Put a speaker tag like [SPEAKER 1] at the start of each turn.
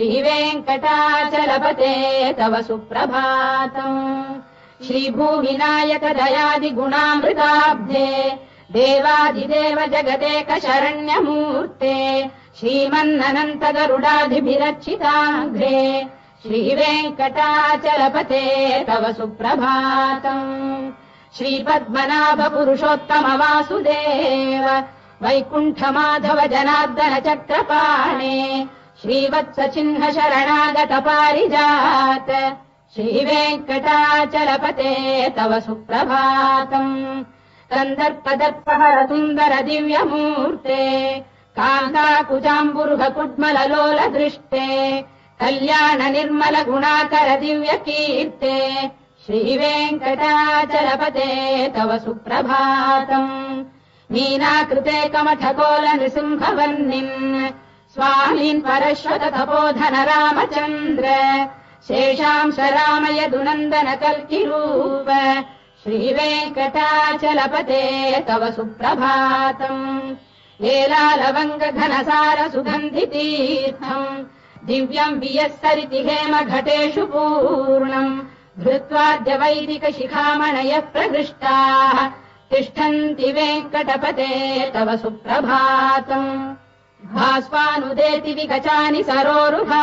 [SPEAKER 1] श्रीवेङ्कटाचलपते तव सुप्रभातम्। श्रीभूमिनायक दयादिगुणामृताब्धे देवादिदेव जगदेक शरण्यमूर्ते श्रीमन्ननन्त गरुडाधिभिरर्चिताङ्घ्रे श्रीवेङ्कटाचलपते तव सुप्रभातम्। श्रीपद्मनाभ पुरुषोत्तम वासुदेव वैकुण्ठ माधव जनार्दन चक्रपाणे श्रीवत्स चिह्न शरणागत पारिजात श्रीवेङ्कटाचलपते तव सुप्रभातम्। कन्दर्पदर्पहर सुन्दर दिव्यमूर्ते कान्ताकुजाम्बुरुह कुड्मललोल दृष्टे कल्याण निर्मल गुणाकर दिव्य कीर्ते श्रीवेङ्कटाचलपते तव सुप्रभातम्। मीनाकृते कमठकोल नृसिंहवर्णिन् स्वामीन् परश्वत तपोधन रामचन्द्र शेषांश रामय दुनन्दन कल्किरूप श्रीवेङ्कटाचलपते तव सुप्रभातम्। एलालवङ्ग घनसार सुगन्धितीर्थम् दिव्यम् वियस्सरिति हेम घटेषु पूर्णम् धृत्वाद्य वैदिक शिखामणयः प्रहृष्टाः तिष्ठन्ति वेङ्कटपते तव सुप्रभातम्। भास्वानुदेति विकचानि सरोरुहा